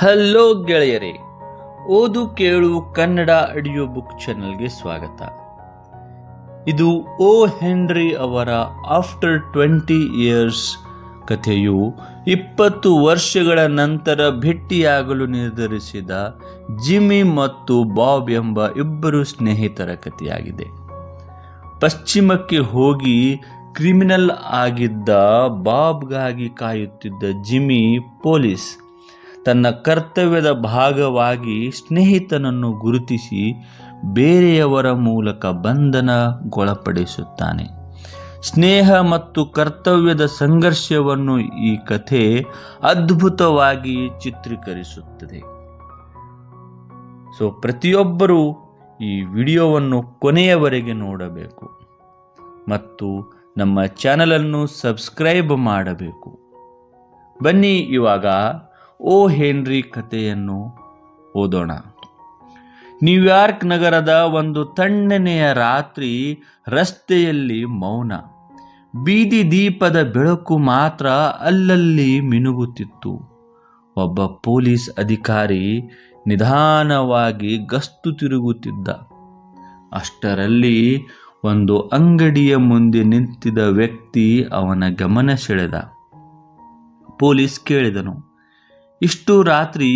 Hello ಗೆಳೆಯರೇ, ಓದು ಕೇಳು ಕನ್ನಡ ಆಡಿಯೋ ಬುಕ್ ಚಾನಲ್ಗೆ ಸ್ವಾಗತ. ಇದು ಓ ಹೆನ್ರಿ ಅವರ ಆಫ್ಟರ್ 20 ಇಯರ್ಸ್ ಕಥೆಯು 20 ವರ್ಷಗಳ ನಂತರ ಭೇಟಿಯಾಗಲು ನಿರ್ಧರಿಸಿದ ಜಿಮ್ಮಿ ಮತ್ತು ಬಾಬ್ ಎಂಬ ಇಬ್ಬರು ಸ್ನೇಹಿತರ ಕಥೆಯಾಗಿದೆ. ಪಶ್ಚಿಮಕ್ಕೆ ಹೋಗಿ ಕ್ರಿಮಿನಲ್ ಆಗಿದ್ದ ಬಾಬ್ಗಾಗಿ ಕಾಯುತ್ತಿದ್ದ ಜಿಮ್ಮಿ ಪೊಲೀಸ್ ತನ್ನ ಕರ್ತವ್ಯದ ಭಾಗವಾಗಿ ಸ್ನೇಹಿತನನ್ನು ಗುರುತಿಸಿ ಬೇರೆಯವರ ಮೂಲಕ ಬಂಧನಗೊಳಪಡಿಸುತ್ತಾನೆ. ಸ್ನೇಹ ಮತ್ತು ಕರ್ತವ್ಯದ ಸಂಘರ್ಷವನ್ನು ಈ ಕಥೆ ಅದ್ಭುತವಾಗಿ ಚಿತ್ರೀಕರಿಸುತ್ತದೆ. ಪ್ರತಿಯೊಬ್ಬರೂ ಈ ವಿಡಿಯೋವನ್ನು ಕೊನೆಯವರೆಗೆ ನೋಡಬೇಕು ಮತ್ತು ನಮ್ಮ ಚಾನಲನ್ನು ಸಬ್ಸ್ಕ್ರೈಬ್ ಮಾಡಬೇಕು. ಬನ್ನಿ ಇವಾಗ ಓ ಹೆನ್ರಿ ಕಥೆಯನ್ನು ಓದೋಣ. ನ್ಯೂಯಾರ್ಕ್ ನಗರದ ಒಂದು ತಣ್ಣನೆಯ ರಾತ್ರಿ, ರಸ್ತೆಯಲ್ಲಿ ಮೌನ. ಬೀದಿ ದೀಪದ ಬೆಳಕು ಮಾತ್ರ ಅಲ್ಲಲ್ಲಿ ಮಿನುಗುತ್ತಿತ್ತು. ಒಬ್ಬ ಪೊಲೀಸ್ ಅಧಿಕಾರಿ ನಿಧಾನವಾಗಿ ಗಸ್ತು ತಿರುಗುತ್ತಿದ್ದ. ಅಷ್ಟರಲ್ಲಿ ಒಂದು ಅಂಗಡಿಯ ಮುಂದೆ ನಿಂತಿದ್ದ ವ್ಯಕ್ತಿ ಅವನ ಗಮನ ಸೆಳೆದ. ಪೊಲೀಸ್ ಕೇಳಿದನು, ಇಷ್ಟು ರಾತ್ರಿ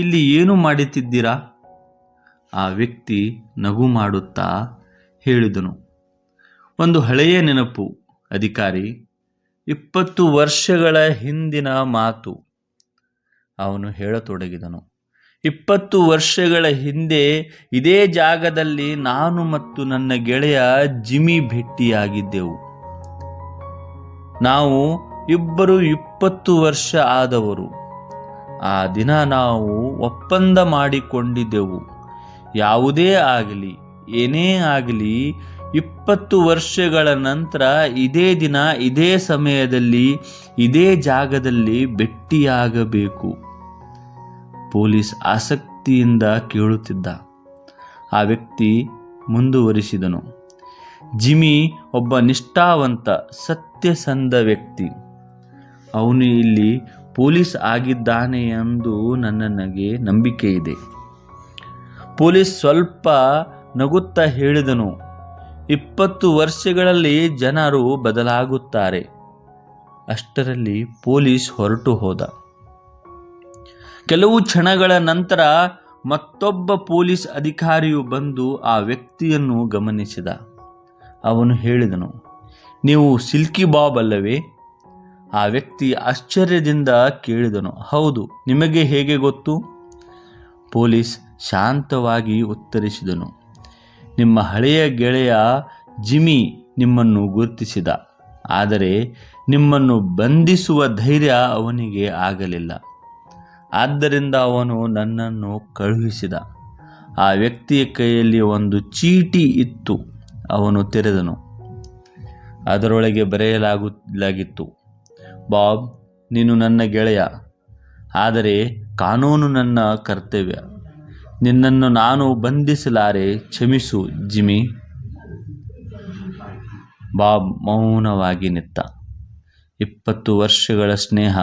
ಇಲ್ಲಿ ಏನು ಮಾಡುತ್ತಿದ್ದೀರಾ? ಆ ವ್ಯಕ್ತಿ ನಗು ಮಾಡುತ್ತಾ ಹೇಳಿದನು, ಒಂದು ಹಳೆಯ ನೆನಪು ಅಧಿಕಾರಿ, 20 ವರ್ಷಗಳ ಹಿಂದಿನ ಮಾತು. ಅವನು ಹೇಳತೊಡಗಿದನು, 20 ವರ್ಷಗಳ ಹಿಂದೆ ಇದೇ ಜಾಗದಲ್ಲಿ ನಾನು ಮತ್ತು ನನ್ನ ಗೆಳೆಯ ಜಿಮ್ಮಿ ಭೇಟಿಯಾಗಿದ್ದೆವು. ನಾವು ಇಬ್ಬರು 20 ವರ್ಷ ಆದವರು. ಆ ದಿನ ನಾವು ಒಪ್ಪಂದ ಮಾಡಿಕೊಂಡಿದ್ದೆವು, ಯಾವುದೇ ಆಗಲಿ ಏನೇ ಆಗಲಿ 20 ವರ್ಷಗಳ ನಂತರ ಇದೇ ದಿನ ಇದೇ ಸಮಯದಲ್ಲಿ ಇದೇ ಜಾಗದಲ್ಲಿ ಭೇಟಿಯಾಗಬೇಕು. ಪೊಲೀಸ್ ಆಸಕ್ತಿಯಿಂದ ಕೇಳುತ್ತಿದ್ದ. ಆ ವ್ಯಕ್ತಿ ಮುಂದುವರಿಸಿದನು, ಜಿಮ್ಮಿ ಒಬ್ಬ ನಿಷ್ಠಾವಂತ ಸತ್ಯಸಂಧ ವ್ಯಕ್ತಿ. ಅವನು ಇಲ್ಲಿ ಪೊಲೀಸ್ ಆಗಿದ್ದಾನೆ ಎಂದು ನನಗೆ ನಂಬಿಕೆ ಇದೆ. ಪೊಲೀಸ್ ಸ್ವಲ್ಪ ನಗುತ್ತಾ ಹೇಳಿದನು, 20 ವರ್ಷಗಳಲ್ಲಿ ಜನರು ಬದಲಾಗುತ್ತಾರೆ. ಅಷ್ಟರಲ್ಲಿ ಪೊಲೀಸ್ ಹೊರಟು ಹೋದ. ಕೆಲವು ಕ್ಷಣಗಳ ನಂತರ ಮತ್ತೊಬ್ಬ ಪೊಲೀಸ್ ಅಧಿಕಾರಿಯು ಬಂದು ಆ ವ್ಯಕ್ತಿಯನ್ನು ಗಮನಿಸಿದ. ಅವನು ಹೇಳಿದನು, ನೀವು ಸಿಲ್ಕಿ ಬಾಬ್ ಅಲ್ಲವೇ? ಆ ವ್ಯಕ್ತಿ ಆಶ್ಚರ್ಯದಿಂದ ಕೇಳಿದನು, ಹೌದು, ನಿಮಗೆ ಹೇಗೆ ಗೊತ್ತು? ಪೊಲೀಸ್ ಶಾಂತವಾಗಿ ಉತ್ತರಿಸಿದನು, ನಿಮ್ಮ ಹಳೆಯ ಗೆಳೆಯ ಜಿಮ್ಮಿ ನಿಮ್ಮನ್ನು ಗುರುತಿಸಿದ, ಆದರೆ ನಿಮ್ಮನ್ನು ಬಂಧಿಸುವ ಧೈರ್ಯ ಅವನಿಗೆ ಆಗಲಿಲ್ಲ. ಆದ್ದರಿಂದ ಅವನು ನನ್ನನ್ನು ಕಳುಹಿಸಿದ. ಆ ವ್ಯಕ್ತಿಯ ಕೈಯಲ್ಲಿ ಒಂದು ಚೀಟಿ ಇತ್ತು. ಅವನು ತೆರೆದನು. ಅದರೊಳಗೆ ಬರೆಯಲಾಗಿತ್ತು, ಬಾಬ್, ನೀನು ನನ್ನ ಗೆಳೆಯ, ಆದರೆ ಕಾನೂನು ನನ್ನ ಕರ್ತವ್ಯ. ನಿನ್ನನ್ನು ನಾನು ಬಂಧಿಸಲಾರೆ, ಕ್ಷಮಿಸು ಜಿಮ್ಮಿ. ಬಾಬ್ ಮೌನವಾಗಿ ನಿಂತ. 20 ವರ್ಷಗಳ ಸ್ನೇಹ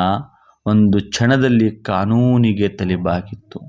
ಒಂದು ಕ್ಷಣದಲ್ಲಿ ಕಾನೂನಿಗೆ ತಲೆಬಾಗಿತ್ತು.